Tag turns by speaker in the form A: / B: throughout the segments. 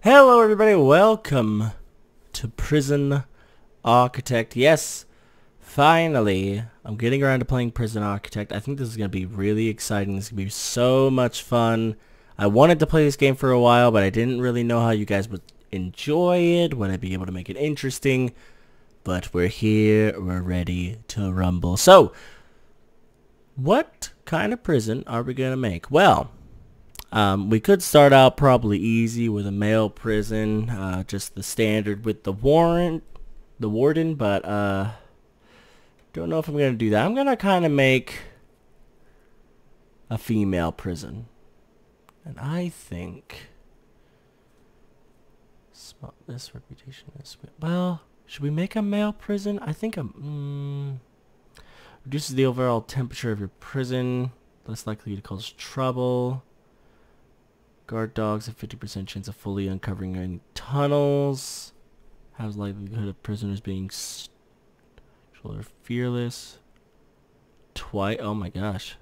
A: Hello everybody, welcome to Prison Architect. Yes, finally, I'm getting around to playing Prison Architect. I think this is going to be really exciting. This is going to be so much fun. I wanted to play this game for a while, but I didn't really know how you guys would enjoy it. Would I be able to make it interesting? But we're here, we're ready to rumble. So, what kind of prison are we going to make? Well, we could start out probably easy with a male prison, just the standard with the warden, but don't know if I'm gonna do that. I'm gonna kind of make a female prison, and I think this reputation is well. Should we make a male prison? I think reduces the overall temperature of your prison, less likely to cause trouble. Guard dogs have 50% chance of fully uncovering any tunnels. Has likelihood of prisoners being fearless. Oh my gosh.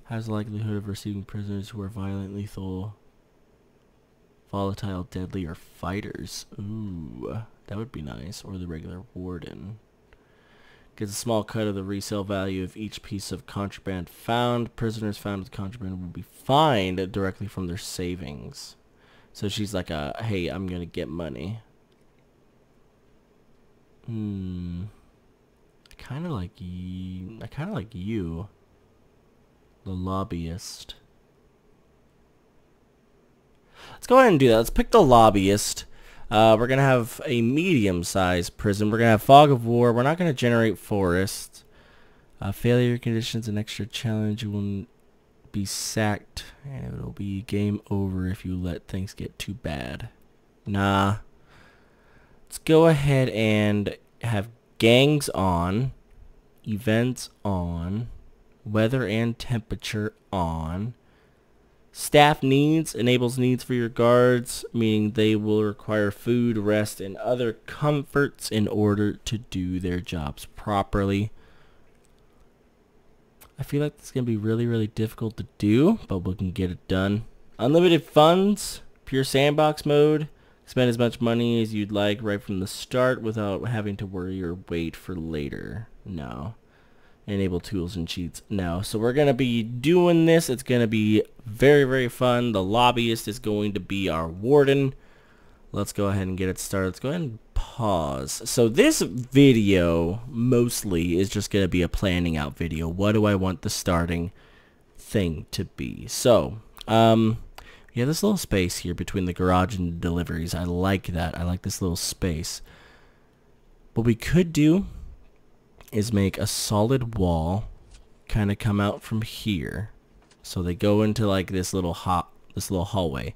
A: Has likelihood of receiving prisoners who are violent, lethal, volatile, deadly, or fighters. Ooh, that would be nice. Or the regular warden. Gets a small cut of the resale value of each piece of contraband found. Prisoners found with contraband will be fined directly from their savings. So she's like hey, I'm gonna get money. I kinda like you. The lobbyist. Let's go ahead and do that. Let's pick the lobbyist. We're going to have a medium-sized prison. We're going to have fog of war. We're not going to generate forests. Failure conditions, an extra challenge. You will be sacked, and it will be game over if you let things get too bad. Nah. Let's go ahead and have gangs on, events on, weather and temperature on. Staff needs enables needs for your guards, meaning they will require food, rest, and other comforts in order to do their jobs properly. I feel like it's going to be really, really difficult to do, but we can get it done. Unlimited funds, pure sandbox mode. Spend as much money as you'd like right from the start without having to worry or wait for later. No. Enable tools and cheats. No. So we're going to be doing this. It's going to be very, very fun. The lobbyist is going to be our warden. Let's go ahead and get it started. Let's go ahead and pause. So this video mostly is just going to be a planning out video. What do I want the starting thing to be? So, we have this little space here between the garage and the deliveries. I like that. I like this little space. What we could do is make a solid wall kind of come out from here, so they go into like this little hallway.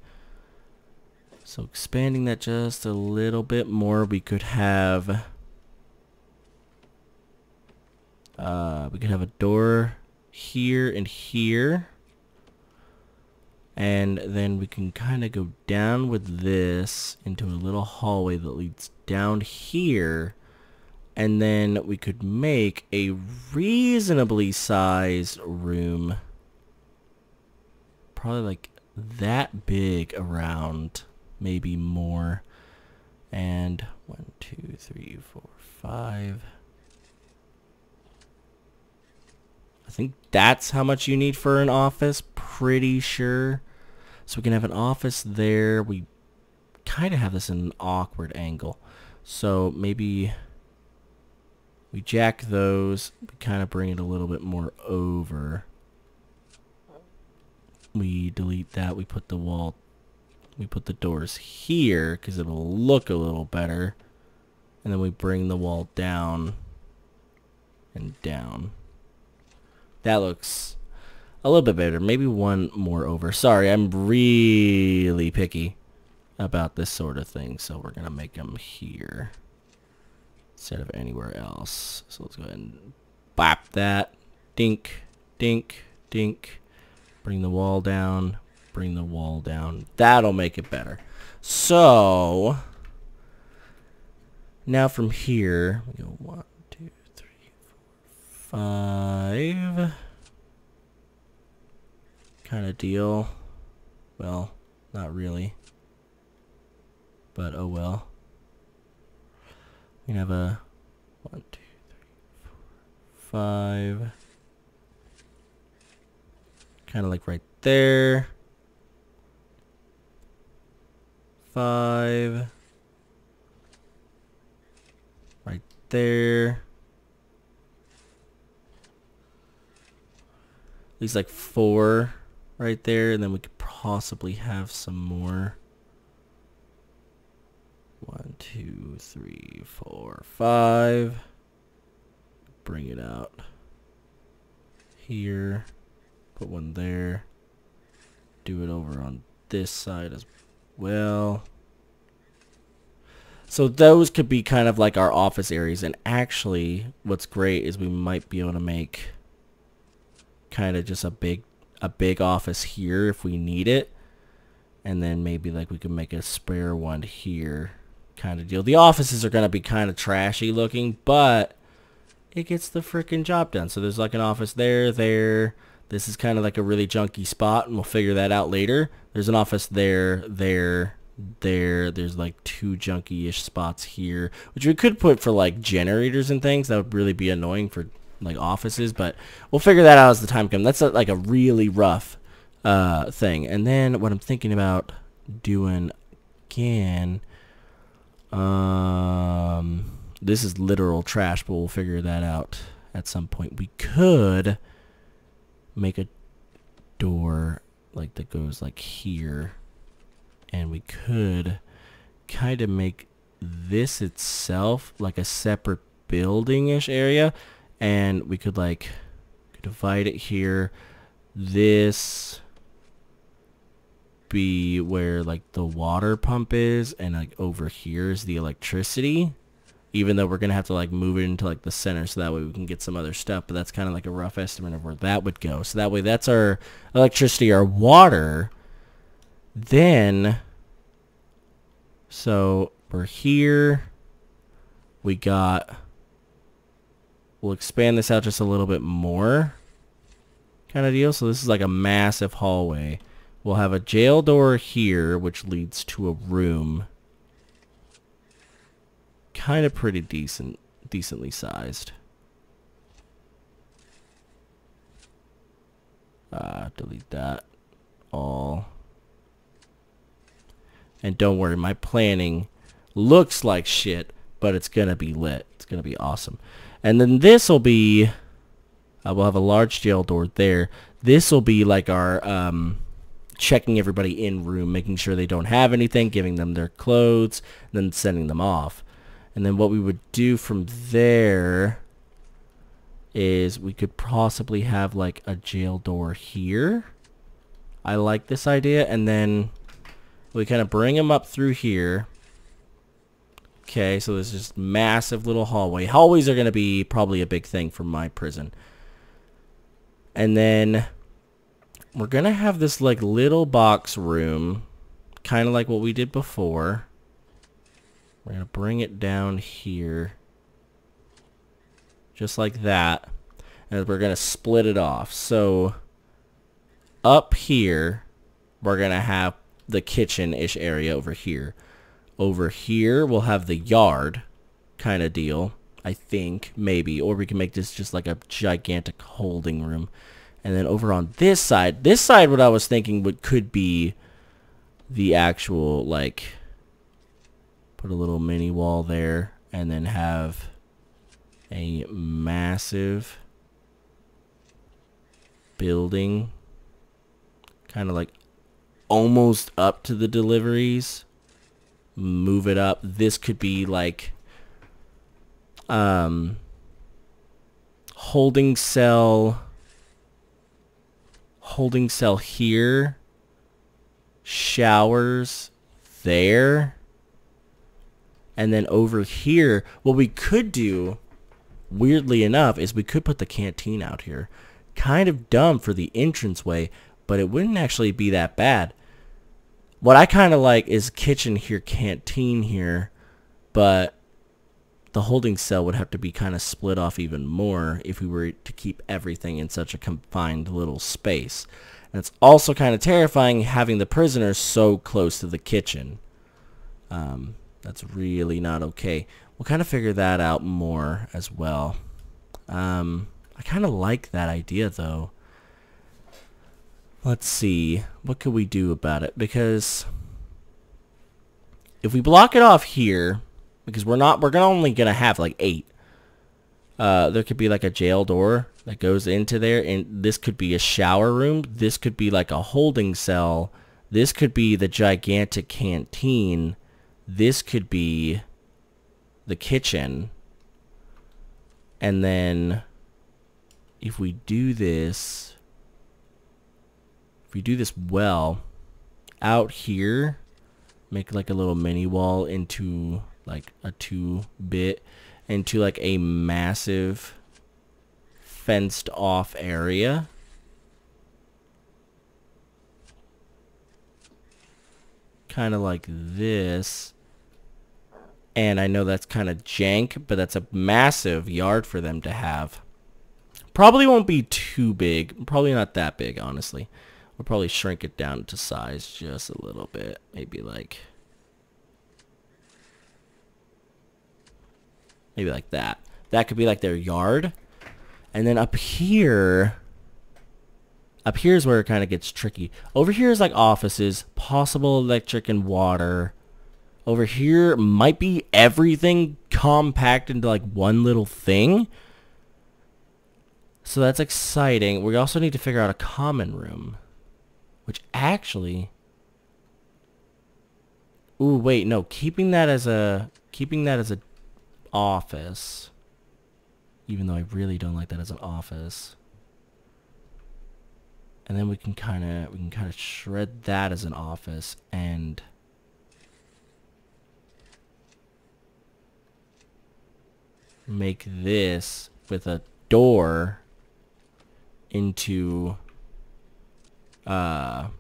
A: So expanding that just a little bit more, we could have a door here and here, and then we can kind of go down with this into a little hallway that leads down here. And then we could make a reasonably sized room. Probably like that big around, maybe more. And 1, 2, 3, 4, 5. I think that's how much you need for an office, pretty sure. So we can have an office there. We kind of have this in an awkward angle. So maybe we jack those, we kind of bring it a little bit more over. We delete that, we put the doors here because it'll look a little better. And then we bring the wall down and down. That looks a little bit better. Maybe one more over. Sorry, I'm really picky about this sort of thing, so we're going to make them here instead of anywhere else. So let's go ahead and bop that. Dink, dink, dink. Bring the wall down. Bring the wall down. That'll make it better. So now from here, we go 1, 2, 3, 4, 5. Kind of deal. Well, not really. but oh well. We have a 1, 2, 3, 4, 5. Kind of like right there. 5. Right there. At least like 4 right there, and then we could possibly have some more. 1, 2, 3, 4, 5. Bring it out here. Put one there. Do it over on this side as well. So those could be kind of like our office areas. And actually, what's great is we might be able to make kind of just a big office here if we need it. And then maybe like we could make a spare one here kind of deal. The offices are going to be kind of trashy looking, but it gets the freaking job done. So there's like an office there. This is kind of like a really junky spot, and we'll figure that out later. There's an office there. There's like 2 junky-ish spots here, which we could put for like generators and things. That would really be annoying for like offices, but we'll figure that out as the time comes. That's like a really rough thing. And then what I'm thinking about doing again, this is literal trash, but we'll figure that out at some point. We could make a door like that goes like here, and we could kind of make this itself like a separate building-ish area, and we could like divide it here. This be where like the water pump is, and like over here is the electricity, even though we're gonna have to like move it into like the center so that way we can get some other stuff. But that's kind of like a rough estimate of where that would go. So that way that's our electricity, our water. Then so we're here, we got, we'll expand this out just a little bit more kind of deal. So this is like a massive hallway. We'll have a jail door here, which leads to a room. Kind of pretty decently sized. Delete that all. And don't worry, my planning looks like shit, but it's gonna be lit. It's gonna be awesome. And then this will be, we'll have a large jail door there. This will be like our checking everybody in room, making sure they don't have anything, giving them their clothes, and then sending them off. And then what we would do from there is we could possibly have like a jail door here. I like this idea. And then we kind of bring them up through here. Okay, so there's just massive little hallway. Hallways are going to be probably a big thing for my prison. And then we're going to have this like little box room, kind of like what we did before. We're going to bring it down here, just like that, and we're going to split it off. So up here, we're going to have the kitchen-ish area over here. Over here, we'll have the yard kind of deal, I think, maybe. Or we can make this just like a gigantic holding room. And then over on this side, what I was thinking could be the actual, like, put a little mini wall there, and then have a massive building, kind of like almost up to the deliveries. Move it up. This could be like holding cell here, showers there. And then over here, what we could do, weirdly enough, is we could put the canteen out here. Kind of dumb for the entranceway, but it wouldn't actually be that bad. What I kind of like is kitchen here, canteen here, but the holding cell would have to be kind of split off even more if we were to keep everything in such a confined little space. And it's also kind of terrifying having the prisoners so close to the kitchen. That's really not okay. We'll kind of figure that out more as well. I kind of like that idea though. Let's see, what could we do about it? Because if we block it off here, because we're only gonna have like 8. There could be like a jail door that goes into there, and this could be a shower room. This could be like a holding cell. This could be the gigantic canteen. This could be the kitchen. And then if we do this well, out here, make like a little mini wall into like a 2-bit into like a massive fenced off area. Kind of like this. And I know that's kind of jank, but that's a massive yard for them to have. Probably won't be too big. Probably not that big, honestly. We'll probably shrink it down to size just a little bit. Maybe like that. That could be like their yard. And then up here is where it kind of gets tricky. Over here is like offices, possible electric and water. Over here might be everything compacted into like one little thing. So that's exciting. We also need to figure out a common room. Which actually... Ooh, wait, no. Keeping that as a office. Even though I really don't like that as an office. And then we can kind of shred that as an office and make this with a door into well,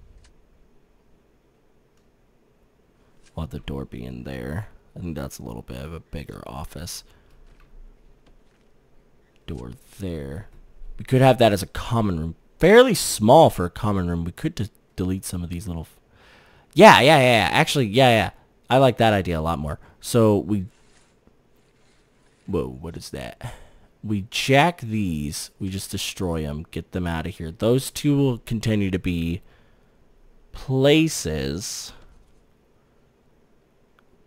A: the door being there. I think that's a little bit of a bigger office. Door there. We could have that as a common room. Fairly small for a common room. We could delete some of these little... Yeah. Actually, yeah. I like that idea a lot more. So we... Whoa, what is that? We jack these. We just destroy them. Get them out of here. Those two will continue to be places.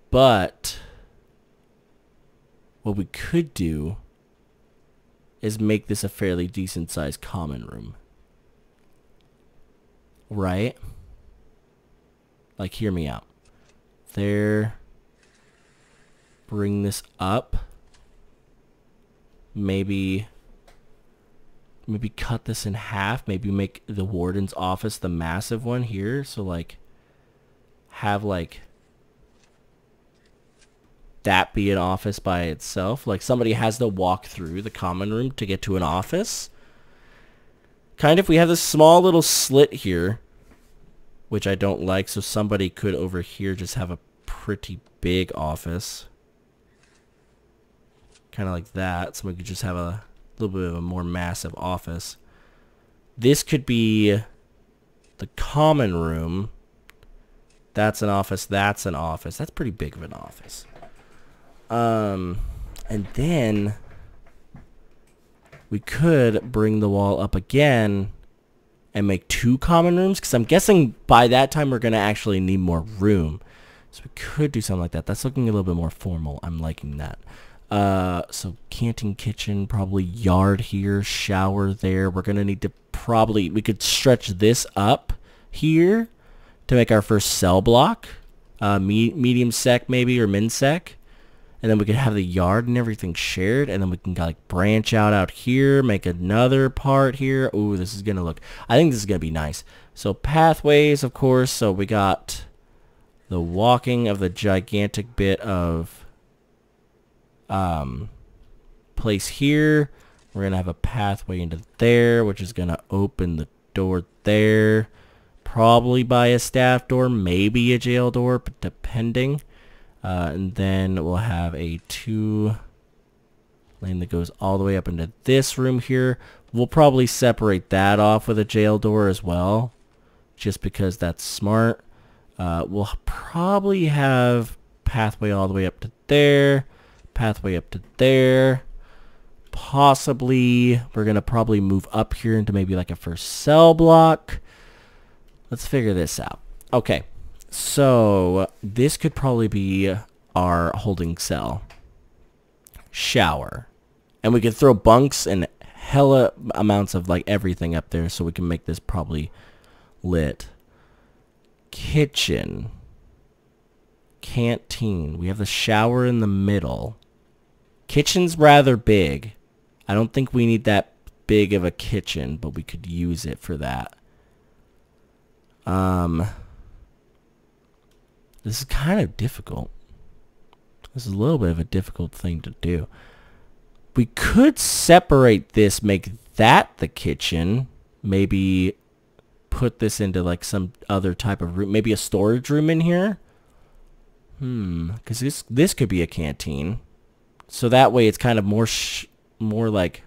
A: But what we could do is make this a fairly decent sized common room. Right? Like, hear me out. There. Bring this up. Maybe cut this in half. Maybe make the warden's office the massive one here. So, like, have, like, that be an office by itself. Like, somebody has to walk through the common room to get to an office. Kind of, we have this small little slit here, which I don't like, so somebody could over here just have a pretty big office. Kind of like that. Somebody could just have a little bit of a more massive office. This could be the common room. That's an office. That's an office. That's pretty big of an office. And then we could bring the wall up again and make 2 common rooms, because I'm guessing by that time we're going to actually need more room. So we could do something like that. That's looking a little bit more formal. I'm liking that. So canteen, kitchen, probably yard here, shower there. We're going to need to we could stretch this up here to make our first cell block. Medium sec maybe, or min sec. And then we could have the yard and everything shared, and then we can like branch out here, make another part here. Ooh, this is gonna look, I think this is gonna be nice. So pathways, of course. So we got the walking of the gigantic bit of place here. We're gonna have a pathway into there, which is gonna open the door there, probably by a staff door, maybe a jail door, but depending. And then we'll have a 2 lane that goes all the way up into this room here. We'll probably separate that off with a jail door as well, just because that's smart. We'll probably have pathway all the way up to there, pathway up to there. Possibly, we're going to probably move up here into maybe like a first cell block. Let's figure this out. Okay, so this could probably be our holding cell. Shower. And we could throw bunks and hella amounts of like everything up there so we can make this probably lit. Kitchen. Canteen. We have the shower in the middle. Kitchen's rather big. I don't think we need that big of a kitchen, but we could use it for that. This is kind of difficult. This is a little bit of a difficult thing to do. We could separate this, make that the kitchen. Maybe put this into like some other type of room. Maybe a storage room in here. Because this could be a canteen. So that way it's kind of more like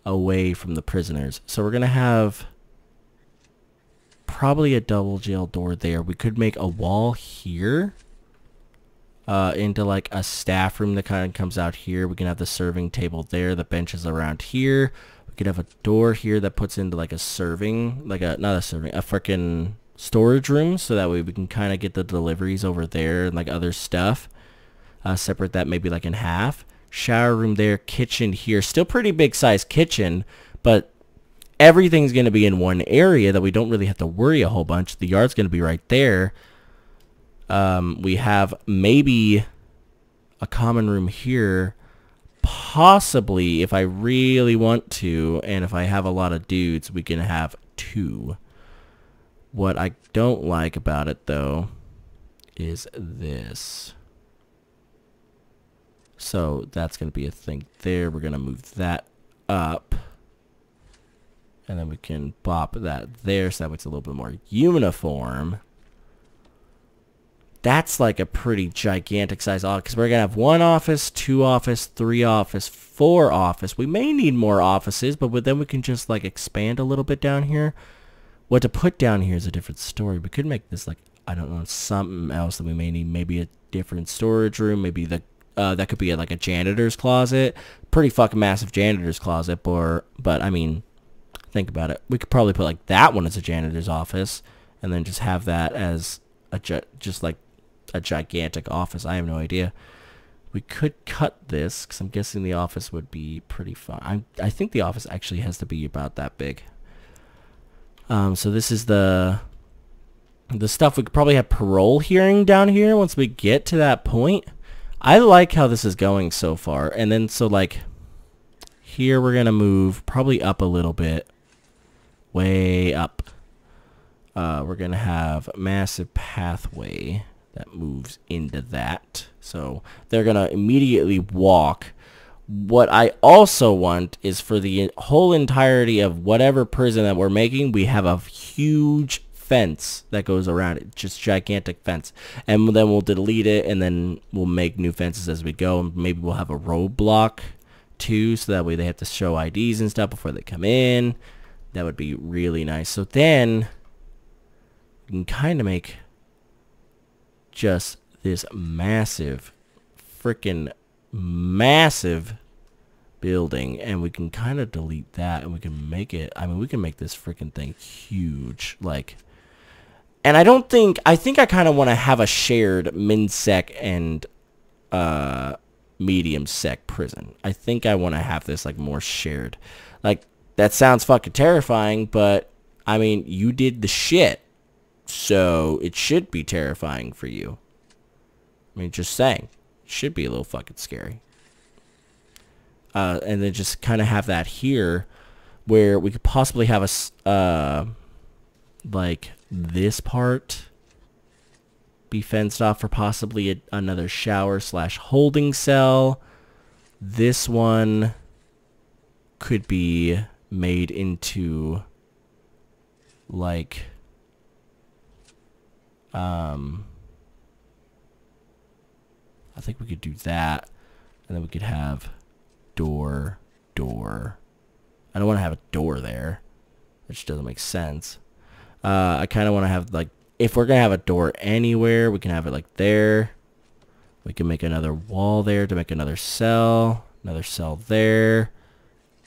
A: away from the prisoners. So we're going to have probably a double jail door there. We could make a wall here into like a staff room that kind of comes out here. We can have the serving table there, the benches around here. We could have a door here that puts into like a serving, like a freaking storage room, so that way we can kind of get the deliveries over there and like other stuff. Separate that maybe like in half. Shower room there, kitchen here. Still pretty big size kitchen, but everything's going to be in one area that we don't really have to worry a whole bunch. The yard's going to be right there. We have maybe a common room here. Possibly, if I really want to, and if I have a lot of dudes, we can have 2. What I don't like about it, though, is this. So that's going to be a thing there. We're going to move that up. And then we can bop that there so that way it's a little bit more uniform. That's like a pretty gigantic size office, because we're going to have 1 office, 2 office, 3 office, 4 office. We may need more offices, but then we can just like expand a little bit down here. What to put down here is a different story. We could make this like, I don't know, something else that we may need. Maybe a different storage room. Maybe the that could be like a janitor's closet. Pretty fucking massive janitor's closet. But I mean, think about it. We could probably put like that one as a janitor's office, and then just have that as just like a gigantic office. I have no idea. We could cut this, because I'm guessing the office would be pretty fun. I think the office actually has to be about that big. So this is the stuff. We could probably have parole hearing down here once we get to that point. I like how this is going so far. And then so like here we're going to move probably up a little bit. Way up. We're going to have a massive pathway that moves into that. So they're going to immediately walk. What I also want is for the whole entirety of whatever prison that we're making, we have a huge fence that goes around it, just gigantic fence, and then we'll delete it, and then we'll make new fences as we go, and maybe we'll have a roadblock too, so that way they have to show IDs and stuff before they come in. That would be really nice. So then we can kind of make just this massive, freaking massive building, and we can kind of delete that, and we can make it, I mean, we can make this freaking thing huge, like. And I think I kind of want to have a shared MinSec and medium sec prison. I think I want to have this like more shared. Like, that sounds fucking terrifying, but I mean, you did the shit, so it should be terrifying for you. I mean, just saying, it should be a little fucking scary. And then just kind of have that here, where we could possibly have a like this part be fenced off for possibly another shower / holding cell. This one could be made into like I think we could do that, and then we could have door. I don't want to have a door there. That just doesn't make sense. I kind of want to have, like, if we're going to have a door anywhere, we can have it like there. We can make another wall there to make another cell there,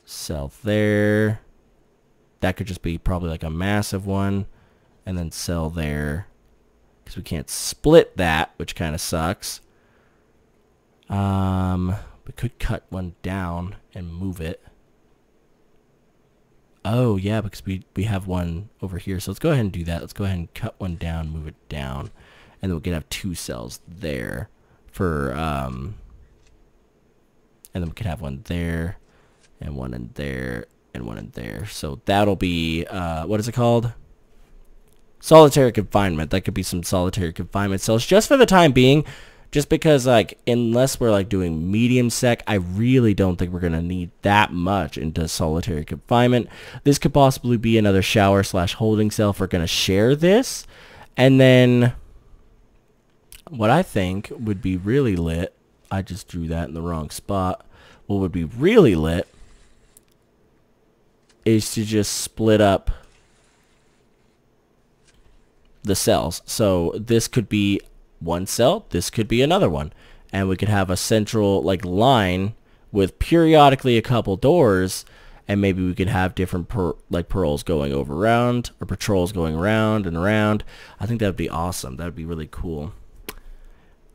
A: cell there. That could just be probably like a massive one, and then cell there, because we can't split that, which kind of sucks. We could cut one down and move it. Oh yeah, because we have one over here. So let's go ahead and do that. Let's go ahead and cut one down, move it down, and then we can have 2 cells there for and then we could have one there, and one in there, and one in there. So that'll be what is it called? Solitary confinement. That could be some solitary confinement cells just for the time being. Just because, like, unless we're, like, doing medium sec, I really don't think we're going to need that much into solitary confinement. This could possibly be another shower / holding cell if we're going to share this. And then, what I think would be really lit, I just drew that in the wrong spot. What would be really lit is to just split up the cells. So this could be one cell, this could be another one, and we could have a central like line with periodically a couple doors, and maybe we could have different patrols going over around, or patrols going around and around. I think that would be awesome. That would be really cool.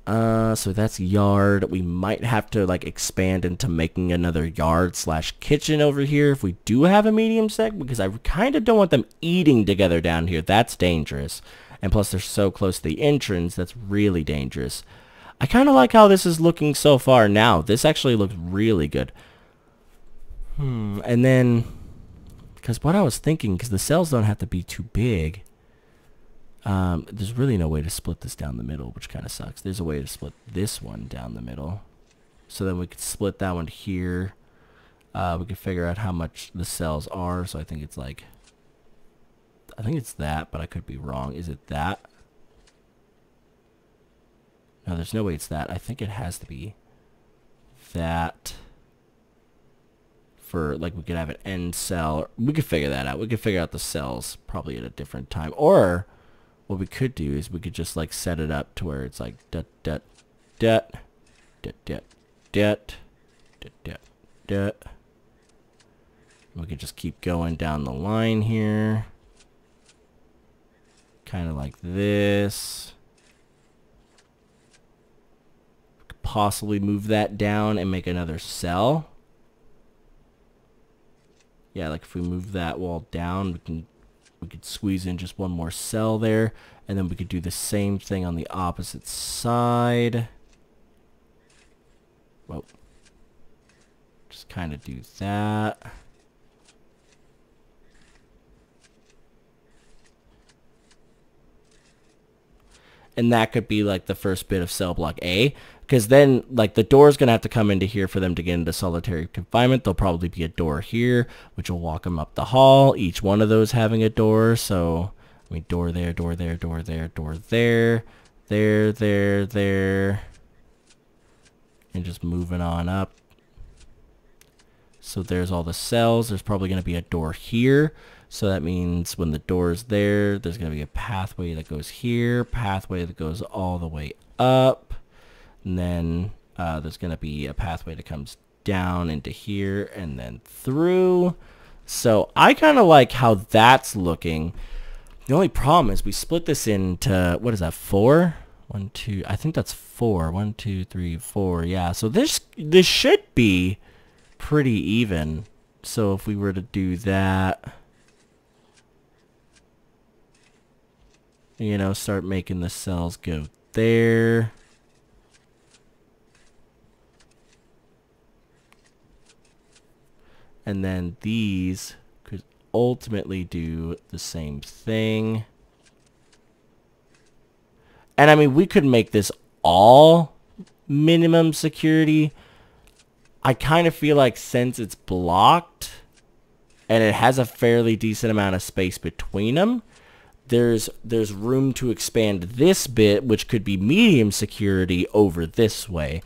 A: So that's yard. We might have to like expand into making another yard / kitchen over here if we do have a medium sec, because I kind of don't want them eating together down here. That's dangerous. And plus they're so close to the entrance, that's really dangerous. I kind of like how this is looking so far now. This actually looks really good. And then, because what I was thinking, because the cells don't have to be too big, there's really no way to split this down the middle, which kind of sucks. There's a way to split this one down the middle. So then we could split that one here. We could figure out how much the cells are. So I think it's like, I think it's that, but I could be wrong. Is it that? No, there's no way it's that. I think it has to be that. For, like, we could have an end cell. We could figure that out. We could figure out the cells probably at a different time. Or what we could do is we could just, like, set it up to where it's like dot, dot, dot, dot, dot, dot, dot, dot, dot. We could just keep going down the line here. Kind of like this. We could possibly move that down and make another cell. Yeah, like if we move that wall down, we could squeeze in just one more cell there, and then we could do the same thing on the opposite side. Whoa. Just kind of do that. And that could be like the first bit of cell block A, because then like the door's gonna have to come into here for them to get into solitary confinement. There'll probably be a door here, which will walk them up the hall, each one of those having a door. So I mean, door there, door there, door there, door there, there, and just moving on up. So there's all the cells. There's probably gonna be a door here. So that means when the door is there, there's going to be a pathway that goes here, pathway that goes all the way up, and then there's going to be a pathway that comes down into here and then through. So I kind of like how that's looking. The only problem is we split this into, what is that, 4? 1, 2, I think that's 4. 1, 2, 3, 4. Yeah, so this should be pretty even. So if we were to do that, you know, start making the cells go there. And then these could ultimately do the same thing. And I mean, we could make this all minimum security. I kind of feel like since it's blocked and it has a fairly decent amount of space between them, there's room to expand this bit, which could be medium security, over this way,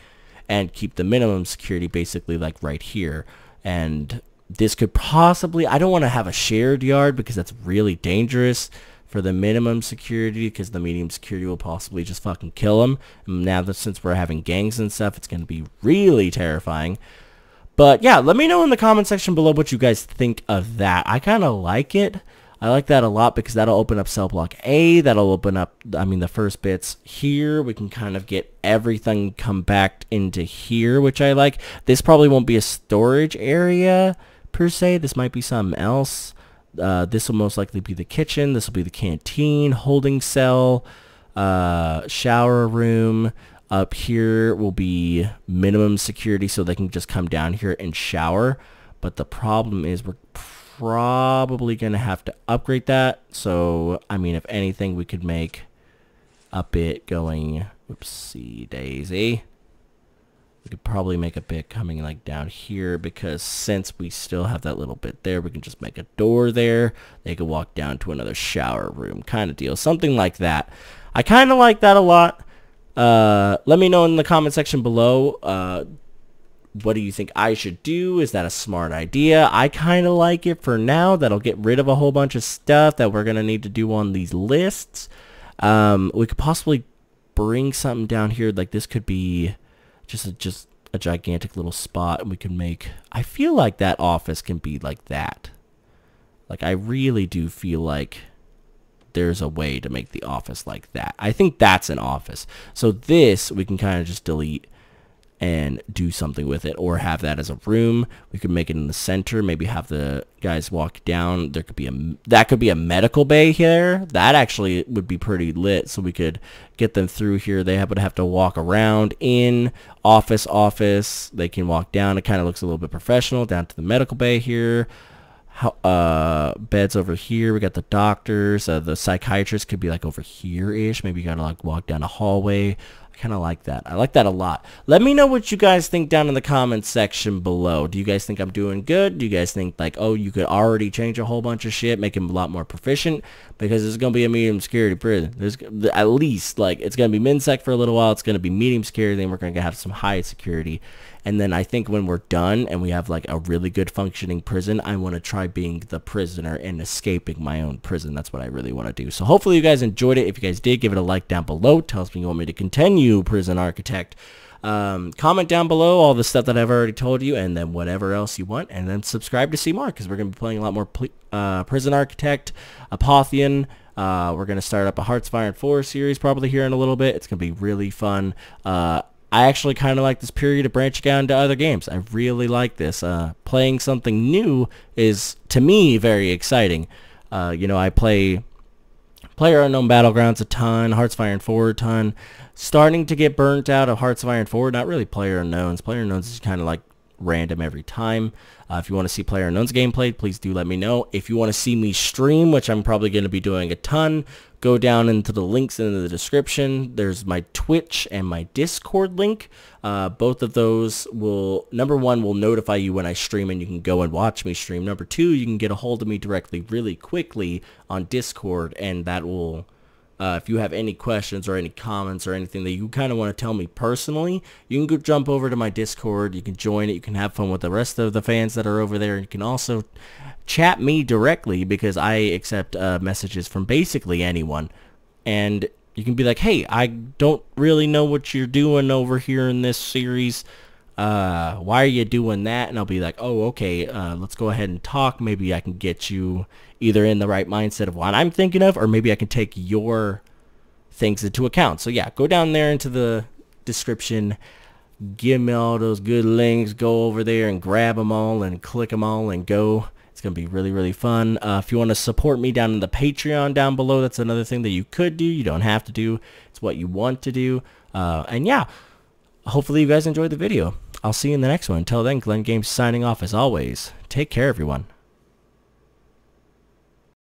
A: and keep the minimum security basically like right here. And this could possibly, I don't want to have a shared yard because that's really dangerous for the minimum security, because the medium security will possibly just fucking kill them. And now that since we're having gangs and stuff, it's going to be really terrifying. But yeah, let me know in the comment section below what you guys think of that. I kind of like it. I like that a lot because that'll open up cell block A. That'll open up, I mean, the first bits here. We can kind of get everything come back into here, which I like. This probably won't be a storage area per se. This might be something else. This will most likely be the kitchen. This will be the canteen, holding cell, shower room. Up here will be minimum security, so they can just come down here and shower. But the problem is we're probably going to have to upgrade that. So, I mean, if anything, we could make a bit going, whoopsie daisy. We could probably make a bit coming like down here, because since we still have that little bit there, we can just make a door there. They could walk down to another shower room kind of deal. Something like that. I kind of like that a lot. Let me know in the comment section below, what do you think I should do? Is that a smart idea? I kind of like it for now. That'll get rid of a whole bunch of stuff that we're going to need to do on these lists. We could possibly bring something down here. Like this could be just a gigantic little spot, and we can make, I feel like that office can be like that. Like I really do feel like there's a way to make the office like that. I think that's an office. So this we can kind of just delete and do something with it, or have that as a room. We could make it in the center, maybe have the guys walk down. There could be that could be a medical bay here. That actually would be pretty lit, so we could get them through here. They would have to walk around in office. They can walk down. It kind of looks a little bit professional. Down to the medical bay here. Beds over here. We got the doctors. The psychiatrist could be like over here-ish. Maybe you gotta like walk down a hallway. I kind of like that. I like that a lot. Let me know what you guys think down in the comments section below. Do you guys think I'm doing good? Do you guys think like, oh, you could already change a whole bunch of shit, make him a lot more proficient? Because it's gonna be a medium security prison. There's at least like it's gonna be MinSec for a little while. It's gonna be medium security. Then we're gonna have some high security. And then I think when we're done and we have like a really good functioning prison, I want to try being the prisoner and escaping my own prison. That's what I really want to do. So hopefully you guys enjoyed it. If you guys did, give it a like down below. Tell us if you want me to continue Prison Architect. Comment down below all the stuff that I've already told you, and then whatever else you want. And then subscribe to see more, because we're going to be playing a lot more Prison Architect, Apotheon. We're going to start up a Hearts of Iron 4 series probably here in a little bit. It's going to be really fun. I actually kind of like this period of branching out into other games. I really like this. Playing something new is, to me, very exciting. You know, I play PlayerUnknown Battlegrounds a ton, Hearts of Iron 4 a ton. Starting to get burnt out of Hearts of Iron 4. Not really PlayerUnknown's. PlayerUnknown's is kind of like random every time. If you want to see PlayerUnknown's gameplay, please do let me know. If you want to see me stream, which I'm probably going to be doing a ton, go down into the links in the description. There's my Twitch and my Discord link. Both of those will, number one, will notify you when I stream and you can go and watch me stream. Number two, you can get a hold of me directly really quickly on Discord, and that will... if you have any questions or any comments or anything that you kind of want to tell me personally, you can go jump over to my Discord. You can join it. You can have fun with the rest of the fans that are over there. You can also chat me directly, because I accept messages from basically anyone. And you can be like, hey, I don't really know what you're doing over here in this series. Why are you doing that? And I'll be like, oh, okay, let's go ahead and talk. Maybe I can get you either in the right mindset of what I'm thinking of, or maybe I can take your things into account. So yeah, go down there into the description, give me all those good links, go over there and grab them all and click them all and go. It's going to be really, really fun. If you want to support me down in the Patreon down below, that's another thing that you could do. You don't have to do. It's what you want to do. And yeah, hopefully you guys enjoyed the video. I'll see you in the next one. Until then, Glenn Games signing off as always. Take care, everyone.